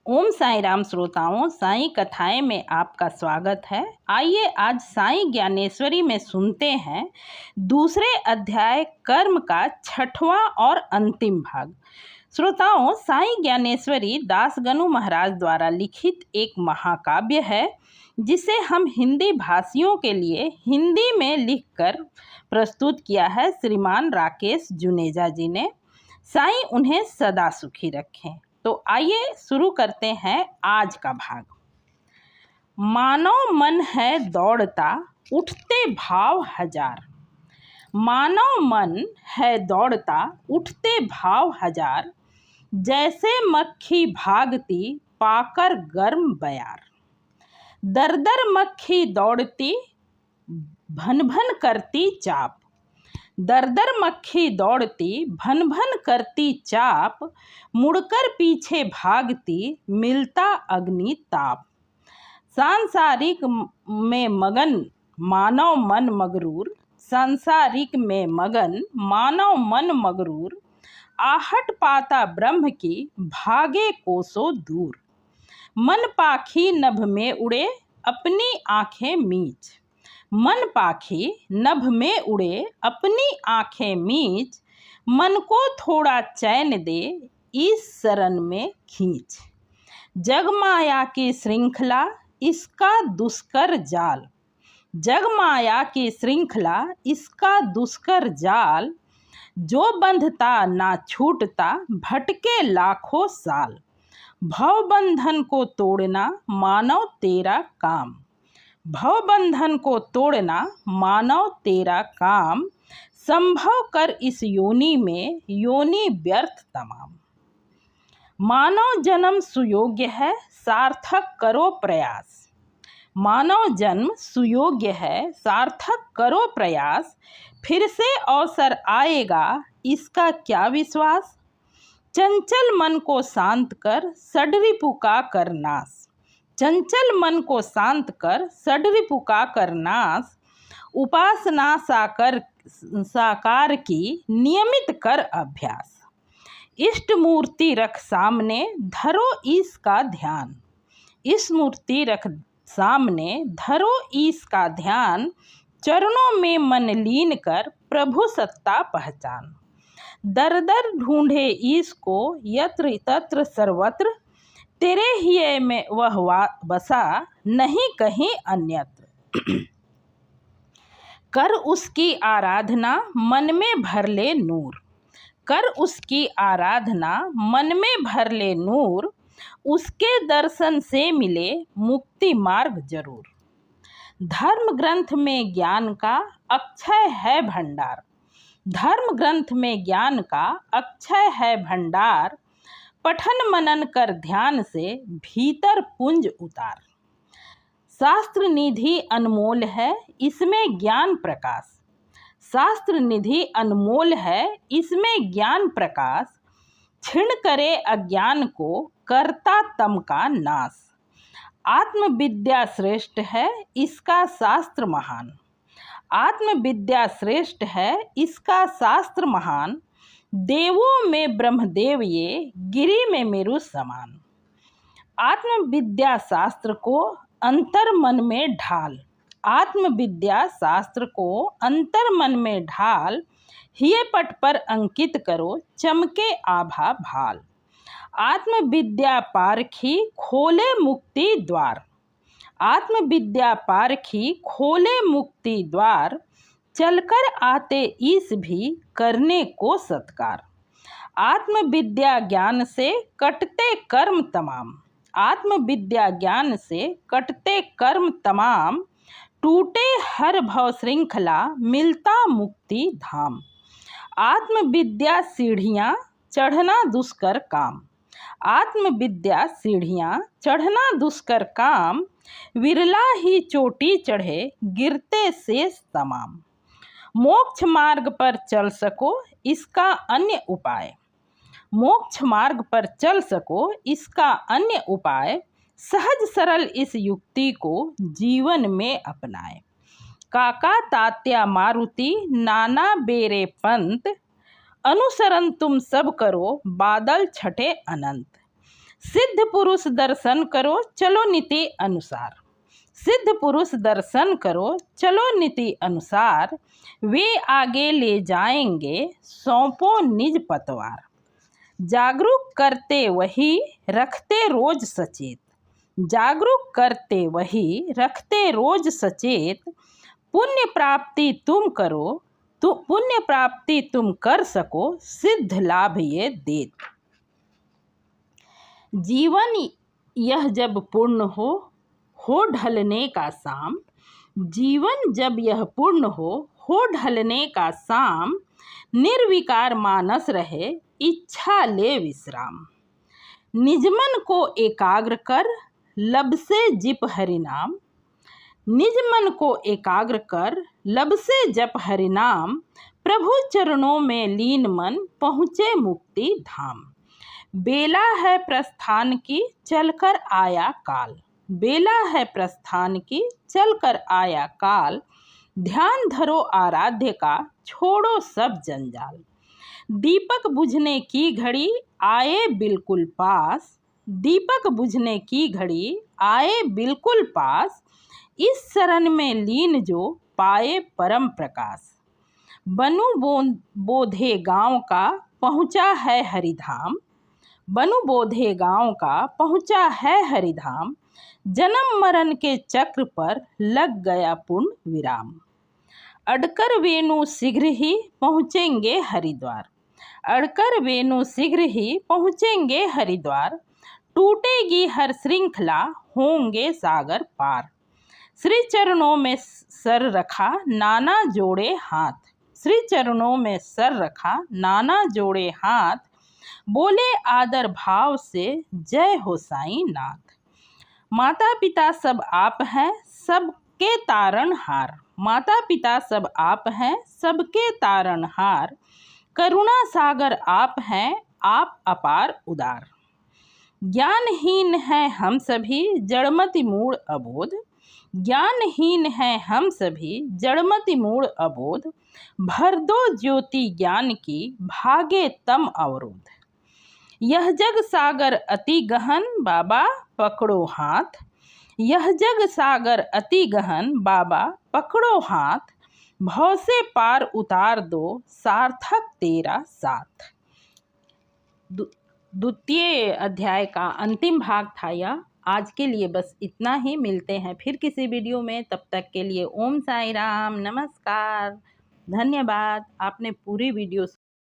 ओम साईं राम श्रोताओं, साईं कथाएं में आपका स्वागत है। आइए आज साईं ज्ञानेश्वरी में सुनते हैं दूसरे अध्याय कर्म का 6वां और अंतिम भाग। श्रोताओं, साईं ज्ञानेश्वरी दासगनु महाराज द्वारा लिखित एक महाकाव्य है जिसे हम हिंदी भाषियों के लिए हिंदी में लिखकर प्रस्तुत किया है श्रीमान राकेश जुनेजा जी ने। साईं उन्हें सदा सुखी रखें। तो आइए शुरू करते हैं आज का भाग। मानव मन है दौड़ता, उठते भाव हजार। मानव मन है दौड़ता, उठते भाव हजार। जैसे मक्खी भागती, पाकर गर्म बयार। दर दर मक्खी दौड़ती, भन भन करती चाप। दर दर मक्खी दौड़ती, भन भन करती चाप। मुड़कर पीछे भागती, मिलता अग्नि ताप। सांसारिक में मगन मानव मन मगरूर। सांसारिक में मगन मानव मन मगरूर। आहट पाता ब्रह्म की, भागे कोसों दूर। मन पाखी नभ में उड़े, अपनी आंखें मीच। मन पाखी नभ में उड़े, अपनी आंखें मीच। मन को थोड़ा चैन दे, इस शरण में खींच। जग माया की श्रृंखला, इसका दुष्कर जाल। जग माया की श्रृंखला, इसका दुष्कर जाल। जो बंधता ना छूटता, भटके लाखों साल। भव बंधन को तोड़ना, मानव तेरा काम। भव बंधन को तोड़ना, मानव तेरा काम। संभव कर इस योनि में, योनि व्यर्थ तमाम। मानव जन्म सुयोग्य है, सार्थक करो प्रयास। मानव जन्म सुयोग्य है, सार्थक करो प्रयास। फिर से अवसर आएगा, इसका क्या विश्वास। चंचल मन को शांत कर, सडरिपु का कर नाश। चंचल मन को शांत कर, सडरिपु का कर नाश। उपासना साकार की, नियमित कर अभ्यास। इष्ट मूर्ति रख सामने, धरो ईश का ध्यान। इस मूर्ति रख सामने, धरो ईश का ध्यान। चरणों में मन लीन कर, प्रभु सत्ता पहचान। दर दर ढूंढे ईश को, यत्र तत्र सर्वत्र। तेरे ही में वह बसा, नहीं कहीं अन्यत्र। कर उसकी आराधना, मन में भर ले नूर। कर उसकी आराधना, मन में भर ले नूर। उसके दर्शन से मिले, मुक्ति मार्ग जरूर। धर्म ग्रंथ में ज्ञान का, अक्षय है भंडार। धर्म ग्रंथ में ज्ञान का, अक्षय है भंडार। पठन मनन कर ध्यान से, भीतर पुंज उतार। शास्त्र निधि अनमोल है, इसमें ज्ञान प्रकाश। शास्त्र निधि अनमोल है, इसमें ज्ञान प्रकाश। क्षीण करे अज्ञान को, करता तम का नाश। आत्मविद्या श्रेष्ठ है, इसका शास्त्र महान। आत्मविद्या श्रेष्ठ है, इसका शास्त्र महान। देवों में ब्रह्मदेव ये, गिरि में मेरु समान। आत्मविद्या शास्त्र को अंतर मन में ढाल। आत्मविद्या शास्त्र को अंतर मन में ढाल। हिये पट पर अंकित करो, चमके आभा भाल। आत्मविद्या पारखी, खोले मुक्ति द्वार। आत्मविद्या पारखी, खोले मुक्ति द्वार। चलकर आते ईश भी, करने को सत्कार। आत्मविद्या ज्ञान से, कटते कर्म तमाम। आत्मविद्या ज्ञान से, कटते कर्म तमाम। टूटे हर भव श्रृंखला, मिलता मुक्ति धाम। आत्मविद्या सीढ़ियाँ, चढ़ना दुष्कर काम। आत्मविद्या सीढ़ियाँ, चढ़ना दुष्कर काम। विरला ही चोटी चढ़े, गिरते शेष तमाम। मोक्ष मार्ग पर चल सको, इसका अन्य उपाय। मोक्ष मार्ग पर चल सको, इसका अन्य उपाय। सहज सरल इस युक्ति को, जीवन में अपनाए। काका तात्या मारुति, नाना बेरे पंत। अनुसरण तुम सब करो, बादल छटे अनंत। सिद्ध पुरुष दर्शन करो चलो नीति अनुसार। सिद्ध पुरुष दर्शन करो चलो नीति अनुसार, वे आगे ले जाएंगे सौंपो निज पतवार। जागरूक करते वही रखते रोज सचेत, जागरूक करते वही रखते रोज सचेत। पुण्य प्राप्ति तुम करो तो पुण्य प्राप्ति तुम कर सको, सिद्ध लाभ ये देत। जीवन यह जब पूर्ण हो ढलने का साम। जीवन जब यह पूर्ण हो ढलने का साम। निर्विकार मानस रहे इच्छा ले विश्राम। निजमन को एकाग्र कर लब से जिप हरिनाम। निज मन को एकाग्र कर लब से जप हरिनाम। प्रभु चरणों में लीन मन पहुँचे मुक्ति धाम। बेला है प्रस्थान की चलकर आया काल। बेला है प्रस्थान की चलकर आया काल। ध्यान धरो आराध्य का छोड़ो सब जंजाल। दीपक बुझने की घड़ी आए बिल्कुल पास। दीपक बुझने की घड़ी आए बिल्कुल पास। इस शरण में लीन जो पाए परम प्रकाश। बनु बोधे गांव का पहुँचा है हरिधाम। बनु बोधे गांव का पहुँचा है हरिधाम। जन्म मरण के चक्र पर लग गया पूर्ण विराम। अडकर वेणु शीघ्र ही पहुँचेंगे हरिद्वार। अडकर वेणु शीघ्र ही पहुँचेंगे हरिद्वार। टूटेगी हर श्रृंखला होंगे सागर पार। श्री चरणों में सर रखा नाना जोड़े हाथ। श्री चरणों में सर रखा नाना जोड़े हाथ। बोले आदर भाव से जय हो साईं नाथ। माता पिता सब आप हैं सबके तारणहार। माता पिता सब आप हैं सबके तारणहार। करुणा सागर आप हैं आप अपार उदार। ज्ञानहीन हैं हम सभी जड़मति मूढ़ अबोध। ज्ञानहीन हैं हम सभी जड़मति मूढ़ अबोध। भर दो ज्योति ज्ञान की भागे तम अवरोध। यह जग सागर अति गहन बाबा पकड़ो हाथ। यह जग सागर अति गहन बाबा पकड़ो हाथ। भव से पार उतार दो सार्थक तेरा साथ। द्वितीय अध्याय का अंतिम भाग था यह। आज के लिए बस इतना ही। मिलते हैं फिर किसी वीडियो में। तब तक के लिए ओम साई राम, नमस्कार, धन्यवाद। आपने पूरी वीडियो